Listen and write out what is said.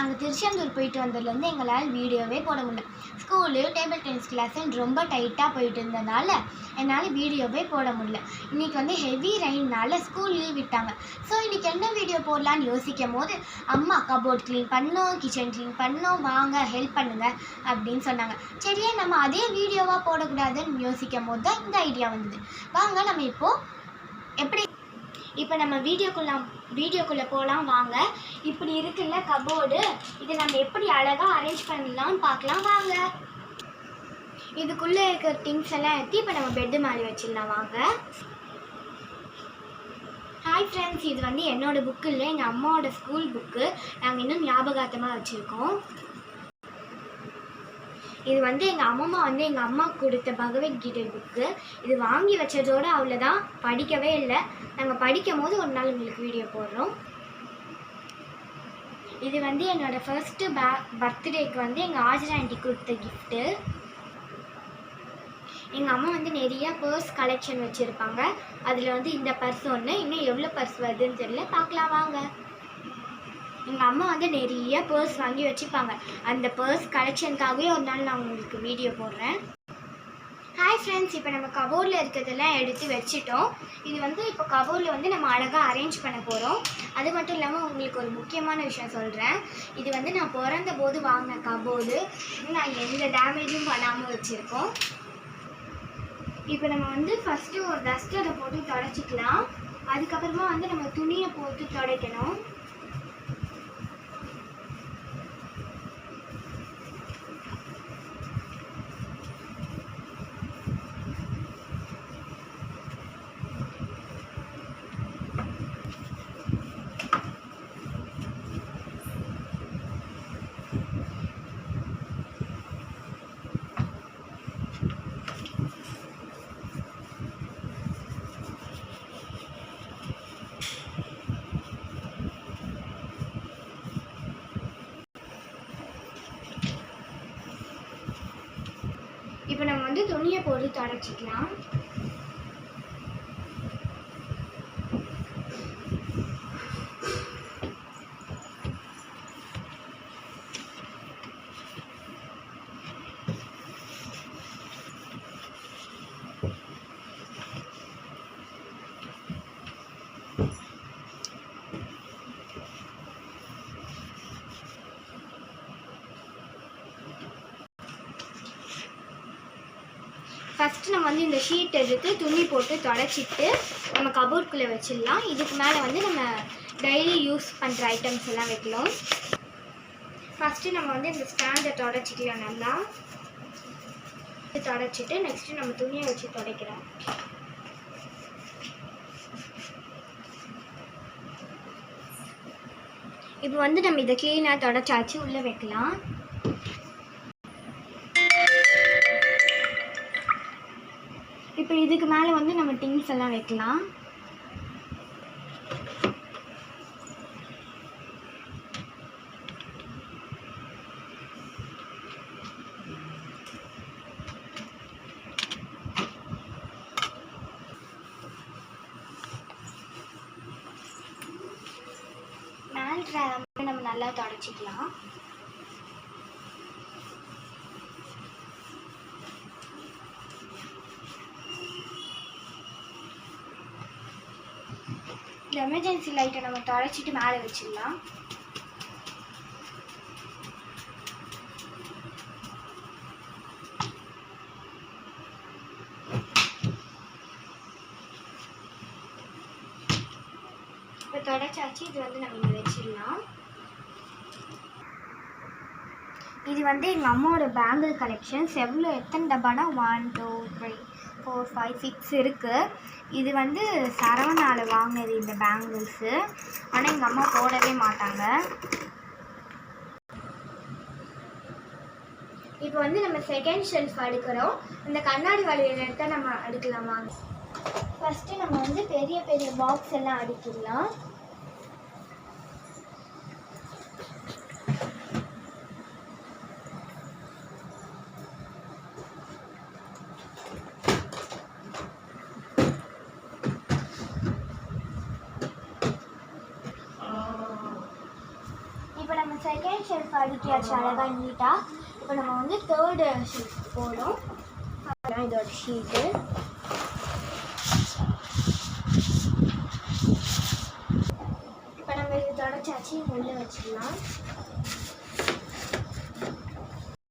நாங்கள் திருச்செந்தூர் போயிட்டு வந்ததுலேருந்து எங்களால் வீடியோவே போட முடியல. ஸ்கூலு டேபிள் டென்னிஸ் கிளாஸுன்னு ரொம்ப டைட்டாக போயிட்டு இருந்ததுனால என்னால் வீடியோவே போட முடியல. இன்றைக்கி வந்து ஹெவி ரெயின்னால ஸ்கூல் லீவ் விட்டாங்க. ஸோ இன்றைக்கி என்ன வீடியோ போடலான்னு யோசிக்கும் போது அம்மா கபோர்ட் க்ளீன் பண்ணோம், கிச்சன் க்ளீன் பண்ணோம், வாங்க ஹெல்ப் பண்ணுங்கள் அப்படின்னு சொன்னாங்க. சரியே நம்ம அதே வீடியோவாக போடக்கூடாதுன்னு யோசிக்கும் போது தான் இந்த ஐடியா வந்தது. வாங்க நம்ம இப்போ நம்ம வீடியோக்குள்ளே போகலாம் வாங்க. இப்படி இருக்குல்ல கபோர்டு, இதை நம்ம எப்படி அழகாக அரேஞ்ச் பண்ணலாம்னு பார்க்கலாம் வாங்க. இதுக்குள்ளே இருக்கிற திங்ஸ் எல்லாம் எடுத்து இப்போ நம்ம பெட்டு மாதிரி வச்சிடலாம் வாங்க. ஹாய் ஃப்ரெண்ட்ஸ், இது வந்து என்னோடய புக்கு இல்லை, எங்கள் அம்மாவோட ஸ்கூல் புக்கு. நாங்கள் இன்னும் ஞாபகார்த்தமாக வச்சுருக்கோம். இது வந்து எங்கள் அம்மா கொடுத்த பகவத்கீதை புக்கு. இது வாங்கி வச்சதோடு அவ்வளோதான், படிக்கவே இல்லை. நாங்கள் படிக்கும் போது ஒரு நாள் உங்களுக்கு வீடியோ போடுறோம். இது வந்து என்னோடய ஃபர்ஸ்ட்டு பர்த்டேக்கு வந்து எங்கள் ஆஜரா ஆண்டி கொடுத்த கிஃப்ட்டு. எங்கள் அம்மா வந்து நிறையா பர்ஸ் கலெக்ஷன் வச்சுருப்பாங்க. அதில் வந்து இந்த பர்ஸ் ஒன்று, இன்னும் எவ்வளோ பர்ஸ் வருதுன்னு தெரியல, பார்க்கலாம் வாங்க. எங்கள் அம்மா வந்து நிறைய பர்ஸ் வாங்கி வச்சுப்பாங்க. அந்த பர்ஸ் கலெக்ஷனுக்காகவே ஒரு நாள் நான் உங்களுக்கு வீடியோ போடுறேன். ஹாய் ஃப்ரெண்ட்ஸ், இப்போ நம்ம கபோர்டில் இருக்கிறதெல்லாம் எடுத்து வச்சுட்டோம். இது வந்து இப்போ கபோர்டில் வந்து நம்ம அழகாக அரேஞ்ச் பண்ண போகிறோம். அது மட்டும் இல்லாமல் உங்களுக்கு ஒரு முக்கியமான விஷயம் சொல்கிறேன். இது வந்து நான் பிறந்த போது வாங்கின கபோர்டு. நான் எந்த டேமேஜும் பண்ணாமல் வச்சுருக்கோம். இப்போ நம்ம வந்து ஃபஸ்ட்டு ஒரு டஸ்டரை போட்டு துடைச்சிக்கலாம். அதுக்கப்புறமா வந்து நம்ம துணியை போட்டு துடைக்கணும். இப்போ நம்ம வந்து துணியை போட்டு துடைச்சிக்கலாம். ஃபஸ்ட்டு நம்ம வந்து இந்த ஷீட் எடுத்து துணி போட்டு துடைச்சிட்டு நம்ம கபோர்டுக்குள்ளே வச்சிடலாம். இதுக்கு மேலே வந்து நம்ம டெய்லி யூஸ் பண்ணுற ஐட்டம்ஸ் எல்லாம் வைக்கலாம். ஃபஸ்ட்டு நம்ம வந்து இந்த ஸ்டாண்டை துடைச்சிக்கலாம். நல்லா துடைச்சிட்டு நெக்ஸ்ட்டு நம்ம துணியை வச்சு துடைக்கிறோம். இப்போ வந்து நம்ம இதை க்ளீனாக துடைச்சாச்சு, உள்ளே வைக்கலாம். இப்போ இதுக்கு மேலே வந்து நம்ம திங்ஸ் எல்லாம் வைக்கலாம். மேலே நம்ம நல்லா துடைச்சிக்கலாம். எமர்ஜென்சி லைட்டை நம்ம துடைச்சிட்டு மேலே வச்சிடலாம். இப்போ துடைச்சாச்சு, இது வந்து நம்ம இங்கே வச்சிடலாம். இது வந்து எங்கள் அம்மாவோட பேங்கிள் கலெக்ஷன்ஸ். எத்தனை டப்பானா 1 2 3 4 5 6 இருக்குது. இது வந்து சரவணாவில் வாங்கினது இந்த பேங்கிள்ஸு. ஆனால் எங்கள் அம்மா போடவே மாட்டாங்க. இப்போ வந்து நம்ம செகண்ட் ஷெல்ஃப் அடுக்கிறோம். இந்த கண்ணாடி வளையல் எடுத்தால் நம்ம அடுக்கலாமா? ஃபஸ்ட்டு நம்ம வந்து பெரிய பெரிய பாக்ஸ் எல்லாம் அடுக்கிடலாம். இப்போ நம்ம செகண்ட் ஷெல்ஃப் அடுக்கியாச்சு அழகாக நீட்டாக. இப்போ நம்ம வந்து தேர்டு ஷெல்ஃப் போடும். அதான் இதோட ஷீட்டு. இப்போ நம்ம இது தொடச்சாச்சு, உள்ளே வச்சிடலாம்.